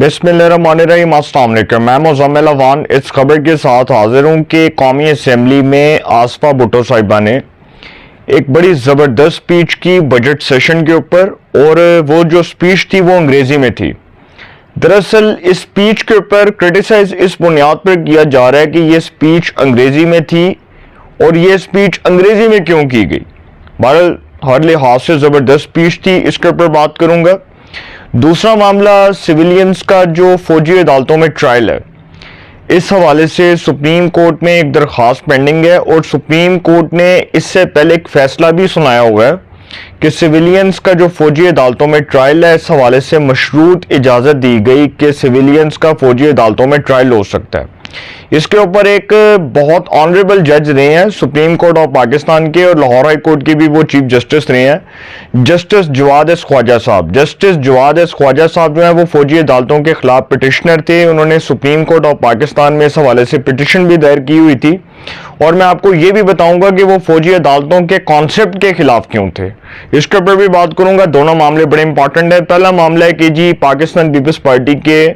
बिस्मिल्लाहिर्रहमानिर्रहीम, अस्सलाम वालेकुम। मैं मुज़म्मिल अवान इस खबर के साथ हाजिर हूँ कि कौमी असम्बली में आसफा भुट्टो साहिबा ने एक बड़ी ज़बरदस्त स्पीच की बजट सेशन के ऊपर, और वो जो स्पीच थी वो अंग्रेज़ी में थी। दरअसल इस स्पीच के ऊपर क्रिटिसाइज इस बुनियाद पर किया जा रहा है कि ये स्पीच अंग्रेज़ी में थी और ये स्पीच अंग्रेज़ी में क्यों की गई। बहरहाल हर लिहाज से ज़बरदस्त स्पीच थी, इसके ऊपर बात करूँगा। दूसरा मामला सिविलियंस का जो फौजी अदालतों में ट्रायल है, इस हवाले से सुप्रीम कोर्ट में एक दरख्वास्त पेंडिंग है और सुप्रीम कोर्ट ने इससे पहले एक फैसला भी सुनाया हुआ है कि सिविलियंस का जो फौजी अदालतों में ट्रायल है, इस हवाले से मशरूत इजाज़त दी गई कि सिविलियंस का फौजी अदालतों में ट्रायल हो सकता है। इसके ऊपर एक बहुत ऑनरेबल जज रहे हैं सुप्रीम कोर्ट ऑफ पाकिस्तान के, और लाहौर हाई कोर्ट के भी वो चीफ जस्टिस रहे हैं, justice Jawad S Khwaja Sahab. Justice Jawad S Khwaja Sahab जो है वो फौजी अदालतों के खिलाफ पिटिशनर थे। उन्होंने सुप्रीम कोर्ट ऑफ पाकिस्तान में इस हवाले से पिटिशन भी दायर की हुई थी, और मैं आपको ये भी बताऊंगा कि वो फौजी अदालतों के कॉन्सेप्ट के खिलाफ क्यों थे। इसके ऊपर भी बात करूंगा। दोनों मामले बड़े इंपॉर्टेंट है। पहला मामला है कि जी पाकिस्तान पीपल्स पार्टी के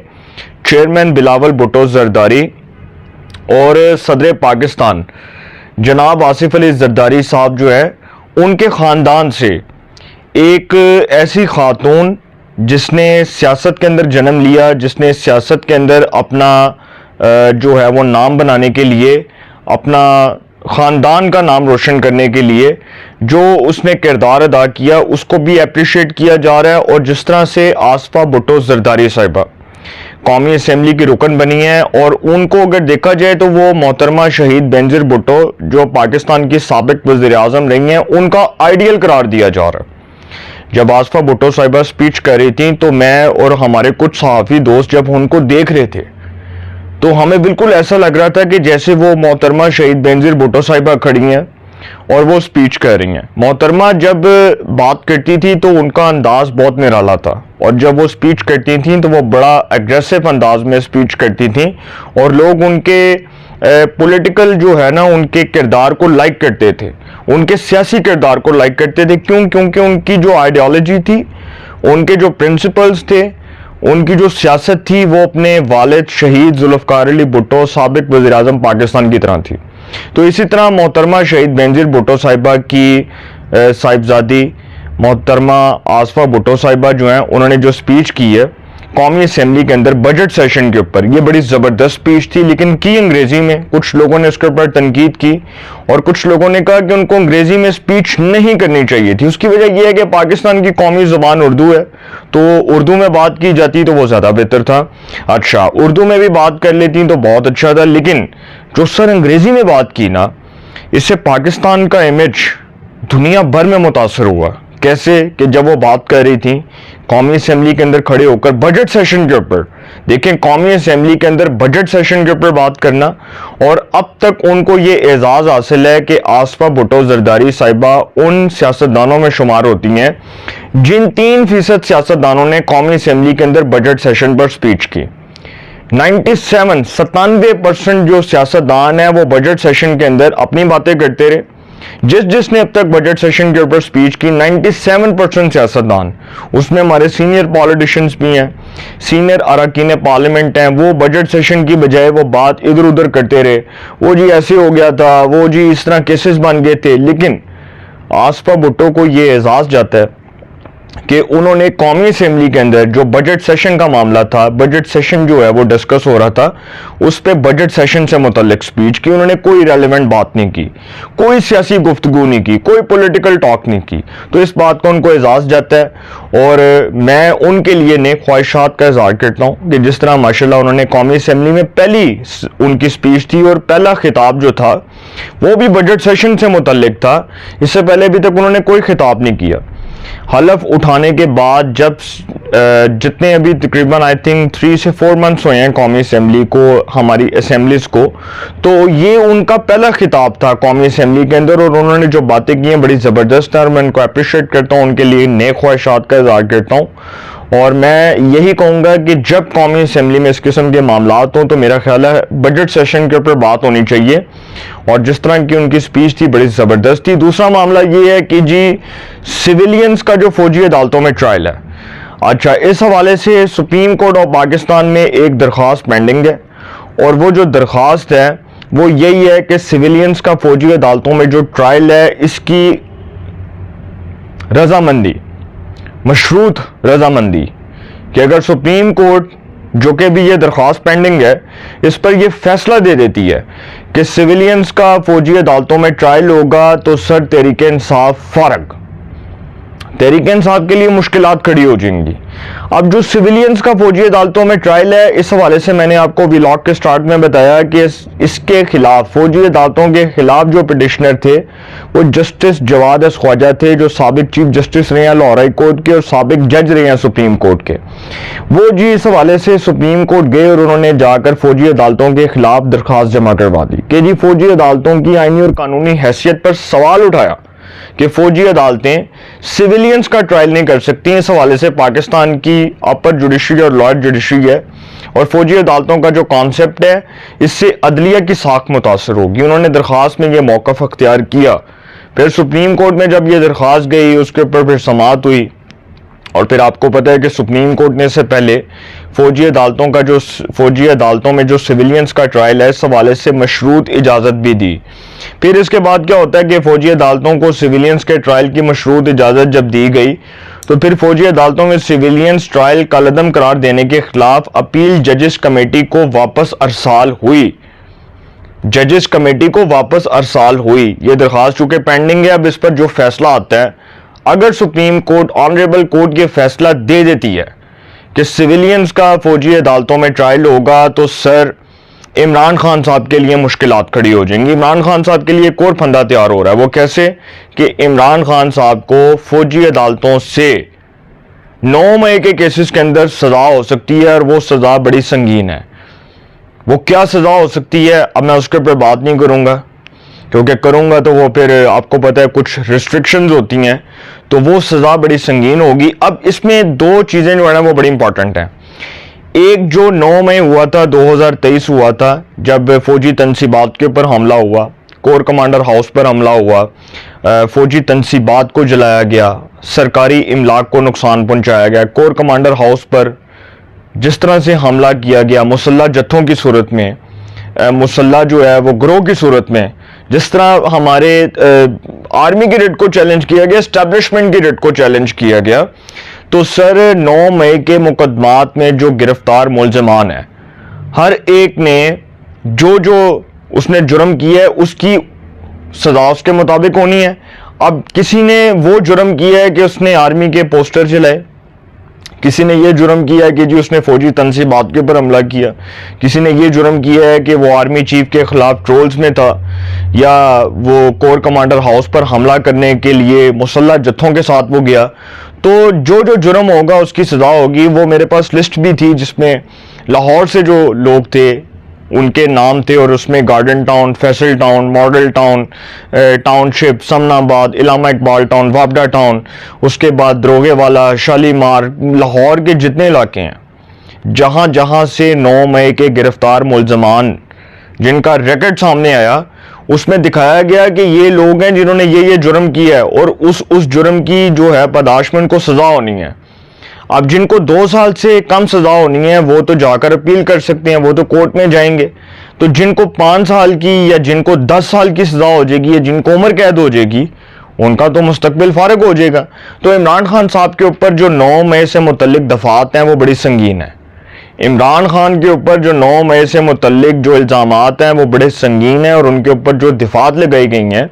चेयरमैन बिलावल भुट्टो जरदारी और सदर पाकिस्तान जनाब आसिफ अली जरदारी साहब जो है, उनके ख़ानदान से एक ऐसी खातून जिसने सियासत के अंदर जन्म लिया, जिसने सियासत के अंदर अपना जो है वो नाम बनाने के लिए, अपना ख़ानदान का नाम रोशन करने के लिए जो उसने किरदार अदा किया, उसको भी अप्रिशिएट किया जा रहा है। और जिस तरह से आसफा भुट्टो जरदारी साहिबा कौमी असम्बली की रुकन बनी है, और उनको अगर देखा जाए तो वो मोहतरमा शहीद बेनज़ीर भुट्टो जो पाकिस्तान की साबिक वज़ीर आज़म रही हैं, उनका आइडियल करार दिया जा रहा है। जब आसफा भुट्टो साहिबा स्पीच कर रही थी तो मैं और हमारे कुछ सहाफ़ी दोस्त जब उनको देख रहे थे तो हमें बिल्कुल ऐसा लग रहा था कि जैसे वो मोहतरमा शहीद बेनज़ीर भुट्टो साहिबा खड़ी हैं और वो स्पीच कर रही हैं। मोहतरमा जब बात करती थी तो उनका अंदाज बहुत निराला था, और जब वो स्पीच करती थी तो वो बड़ा एग्रेसिव अंदाज में स्पीच करती थी, और लोग उनके पॉलिटिकल जो है ना, उनके किरदार को लाइक करते थे, उनके सियासी किरदार को लाइक करते थे। क्यों? क्योंकि उनकी जो आइडियोलॉजी थी, उनके जो प्रिंसिपल्स थे, उनकी जो सियासत थी, वो अपने वालिद शहीद जुल्फ़िकार अली भुट्टो साबिक वज़ीर आज़म पाकिस्तान की तरह थी। तो इसी तरह मोहतरमा शहीद बेनज़ीर भुट्टो साहिबा की साहिबजादी मोहतरमा आसफा भुट्टो साहिबा जो हैं, उन्होंने जो स्पीच की है कौमी असम्बली के अंदर बजट सेशन के ऊपर, ये बड़ी ज़बरदस्त स्पीच थी, लेकिन की अंग्रेज़ी में। कुछ लोगों ने इसके ऊपर तनकीद की और कुछ लोगों ने कहा कि उनको अंग्रेज़ी में स्पीच नहीं करनी चाहिए थी। उसकी वजह यह है कि पाकिस्तान की कौमी ज़ुबान उर्दू है, तो उर्दू में बात की जाती तो वो ज़्यादा बेहतर था। अच्छा, उर्दू में भी बात कर लेती तो बहुत अच्छा था, लेकिन जो सर अंग्रेज़ी में बात की ना, इससे पाकिस्तान का इमेज दुनिया भर में मुतासर हुआ। कैसे? कि जब वो बात कर रही थी कौमी असम्बली के अंदर खड़े होकर बजट सेशन के ऊपर, देखें कौमी असम्बली के अंदर बजट सेशन के ऊपर बात करना, और अब तक उनको ये एजाज़ हासिल है कि आसफा भुट्टो जरदारी साहिबा उन सियासतदानों में शुमार होती हैं जिन 3% सियासतदानों ने कौमी असम्बली के अंदर बजट सेशन पर स्पीच की। 97% जो सियासतदान है वो बजट सेशन के अंदर अपनी बातें करते रहे। जिसने अब तक बजट सेशन के ऊपर स्पीच की, 97% सियासतदान, उसमें हमारे सीनियर पॉलिटिशियंस भी हैं, सीनियर अरकान पार्लियामेंट हैं, वो बजट सेशन की बजाय वो बात इधर उधर करते रहे। वो जी ऐसे हो गया था, वो जी इस तरह केसेस बन गए थे। लेकिन आसफा भुट्टो को ये एजाज़ जाता है कि उन्होंने कौमी असम्बली के अंदर जो बजट सेशन का मामला था, बजट सेशन जो है वो डिस्कस हो रहा था, उस पे बजट सेशन से मुतल्लिक स्पीच की। उन्होंने कोई रेलेवेंट बात नहीं की, कोई सियासी गुफ्तगू नहीं की, कोई पॉलिटिकल टॉक नहीं की। तो इस बात का उनको एजाज़ जाता है, और मैं उनके लिए नेक ख्वाहिशात का इज़हार करता हूँ कि जिस तरह माशाल्लाह उन्होंने कौमी असम्बली में पहली उनकी स्पीच थी और पहला खिताब जो था वो भी बजट सेशन से मुतल्लिक था। इससे पहले अभी तक उन्होंने कोई खिताब नहीं किया। हलफ उठाने के बाद जब जितने अभी तकरीबन आई थिंक 3 से 4 मंथ्स हुए हैं कौमी असम्बली को, हमारी असम्बलीज को, तो ये उनका पहला खिताब था कौमी असम्बली के अंदर, और उन्होंने जो बातें की हैं बड़ी ज़बरदस्त है, और मैं उनको अप्रिशिएट करता हूँ, उनके लिए नेक ख्वाहिशात का इज़हार करता हूँ। और मैं यही कहूँगा कि जब कौमी असम्बली में इस किस्म के मामलात हों तो मेरा ख्याल है बजट सेशन के ऊपर बात होनी चाहिए, और जिस तरह की उनकी स्पीच थी बड़ी ज़बरदस्त थी। दूसरा मामला ये है कि जी सिविलियंस का जो फौजी अदालतों में ट्रायल है, اچھا، اس حوالے سے سپریم کورٹ آف پاکستان میں ایک درخواست پینڈنگ ہے، اور وہ جو درخواست ہے وہ یہی ہے کہ سویلینز کا فوجی عدالتوں میں جو ٹرائل ہے اس کی رضامندی، مشروط رضامندی، کہ اگر سپریم کورٹ جو کہ بھی یہ درخواست پینڈنگ ہے اس پر یہ فیصلہ دے دیتی ہے کہ سویلینز کا فوجی عدالتوں میں ٹرائل ہوگا تو سر تحریک انصاف فارغ، تحریک انصاف کے لیے مشکلات کھڑی ہو جائیں گی۔ اب جو سویلینز کا فوجی عدالتوں میں ٹرائل ہے اس حوالے سے میں نے آپ کو ولاگ کے سٹارٹ میں بتایا کہ اس کے خلاف، فوجی عدالتوں کے خلاف جو پٹیشنر تھے وہ جسٹس جواد ایس خواجہ تھے، جو سابق چیف جسٹس رہے ہیں لاہور ہائی کورٹ کے اور سابق جج رہے ہیں سپریم کورٹ کے۔ وہ اس حوالے سے سپریم کورٹ گئے اور انہوں نے جا کر فوجی عدالتوں کے خلاف درخواست جمع کروا دی کہ فوجی عدالتوں کی آئینی اور قانونی حیثیت پر سوال اٹھایا کہ فوجی عدالتیں سویلینز کا ٹرائل نہیں کر سکتی۔ اس حوالے سے پاکستان کی اپر جوڈیشری اور لوئر جوڈیشری ہے، اور فوجی عدالتوں کا جو کانسیپٹ ہے اس سے عدلیہ کی ساکھ متاثر ہوگی۔ انہوں نے درخواست میں یہ موقف اختیار کیا، پھر سپریم کورٹ میں جب یہ درخواست گئی اس کے اوپر پھر سماعت ہوئی، اور پھر آپ کو پتہ ہے کہ سپریم کورٹ نے اس سے پہلے فوجی عدالتوں میں جو سویلینز کا ٹرائل ہے اس حوالے سے مشروط اجازت بھی دی۔ پھر اس کے بعد کیا ہوتا ہے کہ فوجی عدالتوں کو سویلینز کے ٹرائل کی مشروط اجازت جب دی گئی تو پھر فوجی عدالتوں میں سویلینز ٹرائل کالعدم قرار دینے کے خلاف اپیل ججز کمیٹی کو واپس ارسال ہوئی۔ ججز کمیٹی کو واپس ارسال ہوئی۔ یہ درخواست چونکہ پینڈنگ ہے، اب اس پر جو فیصلہ آتا ہے، اگر سپریم کورٹ آنریبل کورٹ یہ فیصلہ دے دیتی ہے کہ سویلینز کا فوجی عدالتوں میں ٹرائل ہوگا تو سر عمران خان صاحب کے لیے مشکلات کھڑی ہو جائیں گی۔ عمران خان صاحب کے لیے ایک اور پھندا تیار ہو رہا ہے، وہ کیسے کہ عمران خان صاحب کو فوجی عدالتوں سے 9 مئی کے کیسز کے اندر سزا ہو سکتی ہے، اور وہ سزا بڑی سنگین ہے۔ وہ کیا سزا ہو سکتی ہے اب میں اس کے اوپر بات نہیں کروں گا، کیونکہ کروں گا تو وہ پھر آپ کو پتہ ہے کچھ ریسٹرکشنز ہوتی ہیں، تو وہ سزا بڑی سنگین ہوگی۔ اب اس میں دو چیزیں جو ہیں وہ بڑی امپورٹنٹ ہیں۔ ایک جو 9 مئی ہوا تھا 2023 ہوا تھا، جب فوجی تنصیبات کے اوپر حملہ ہوا، کور کمانڈر ہاؤس پر حملہ ہوا، فوجی تنصیبات کو جلایا گیا، سرکاری املاک کو نقصان پہنچایا گیا، کور کمانڈر ہاؤس پر جس طرح سے حملہ کیا گیا مسلح جتھوں کی صورت میں، مسلح جو ہے وہ گروہ کی صورت میں، جس طرح ہمارے آرمی کی ریٹ کو چیلنج کیا گیا، اسٹیبلشمنٹ کی ریٹ کو چیلنج کیا گیا، تو سر 9 مئی کے مقدمات میں جو گرفتار ملزمان ہیں ہر ایک نے جو اس نے جرم کیا ہے اس کی سزا اس کے مطابق ہونی ہے۔ اب کسی نے وہ جرم کیا ہے کہ اس نے آرمی کے پوسٹر جلائے، کسی نے یہ جرم کیا ہے کہ اس نے فوجی تنصیبات کے اوپر حملہ کیا، کسی نے یہ جرم کیا ہے کہ وہ آرمی چیف کے خلاف ٹرولز میں تھا، یا وہ کور کمانڈر ہاؤس پر حملہ کرنے کے لیے مسلح جتھوں کے ساتھ وہ گیا، تو جو جرم ہوگا اس کی سزا ہوگی۔ وہ میرے پاس لسٹ بھی تھی جس میں لاہور سے جو لوگ تھے ان کے نام تھے، اور اس میں garden town, Faisal town, model town, township, Samanabad, Allama Iqbal town, وابڈا ٹاؤن، اس کے بعد دروگے والا، شالیمار، لاہور کے جتنے علاقے ہیں جہاں جہاں سے 9 مئی کے گرفتار ملزمان جن کا ریکارڈ سامنے آیا، اس میں دکھایا گیا کہ یہ لوگ ہیں جنہوں نے یہ جرم کیا ہے، اور اس جرم کی جو ہے پاداش میں ان کو سزا ہونی ہے۔ اب جن کو 2 سال سے کم سزا ہونی ہے وہ تو جا کر اپیل کر سکتے ہیں، وہ تو کورٹ میں جائیں گے، تو جن کو 5 سال کی یا جن کو 10 سال کی سزا ہو جائے گی یا جن کو عمر قید ہو جائے گی ان کا تو مستقبل فارغ ہو جائے گا۔ تو عمران خان صاحب کے اوپر جو 9 مئی سے متعلق دفعات ہیں وہ بڑی سنگین ہیں۔ عمران خان کے اوپر جو 9 مئی سے متعلق جو الزامات ہیں وہ بڑے سنگین ہیں، اور ان کے اوپر جو دفعات لگائی گئی ہیں،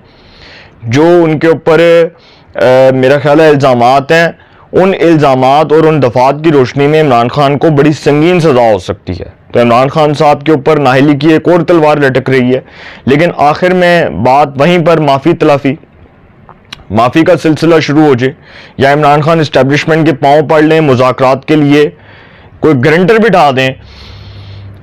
جو ان کے اوپر میرا خیال ہے الزامات ہیں، ان الزامات اور ان دفعات کی روشنی میں عمران خان کو بڑی سنگین سزا ہو سکتی ہے۔ تو عمران خان صاحب کے اوپر نااہلی کی ایک اور تلوار لٹک رہی ہے، لیکن آخر میں بات وہیں پر معافی کا سلسلہ شروع ہو جائے، یا عمران خان اسٹیبلشمنٹ کے پاؤں پڑ لیں، مذاکرات کے لیے کوئی گرنٹر بٹھا دیں،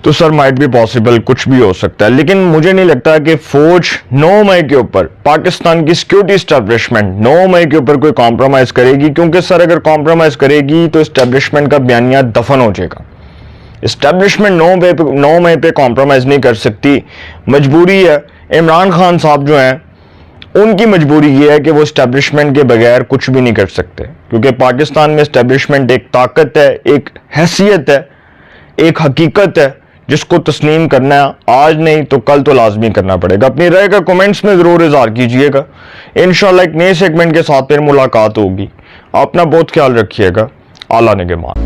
تو سر مائٹ بھی پاسبل، کچھ بھی ہو سکتا ہے۔ لیکن مجھے نہیں لگتا کہ فوج 9 مئی کے اوپر، پاکستان کی سیکیورٹی اسٹیبلشمنٹ 9 مئی کے اوپر کوئی کمپرومائز کرے گی، کیونکہ سر اگر کمپرومائز کرے گی تو اسٹیبلشمنٹ کا بیانیہ دفن ہو جائے گا۔ اسٹیبلشمنٹ 9 مئی پہ کمپرومائز نہیں کر سکتی، مجبوری ہے۔ عمران خان صاحب جو ہیں ان کی مجبوری یہ ہے کہ وہ اسٹیبلشمنٹ کے بغیر کچھ بھی نہیں کر سکتے، کیونکہ پاکستان میں اسٹیبلشمنٹ ایک طاقت ہے، ایک حیثیت ہے، ایک حقیقت ہے جس کو تسلیم کرنا ہے، آج نہیں تو کل تو لازمی کرنا پڑے گا۔ اپنی رائے کا کومنٹس میں ضرور اظہار کیجئے گا۔ انشاءاللہ ایک نئے سیگمنٹ کے ساتھ پھر ملاقات ہوگی۔ اپنا بہت خیال رکھیے گا۔ اللہ نگہبان۔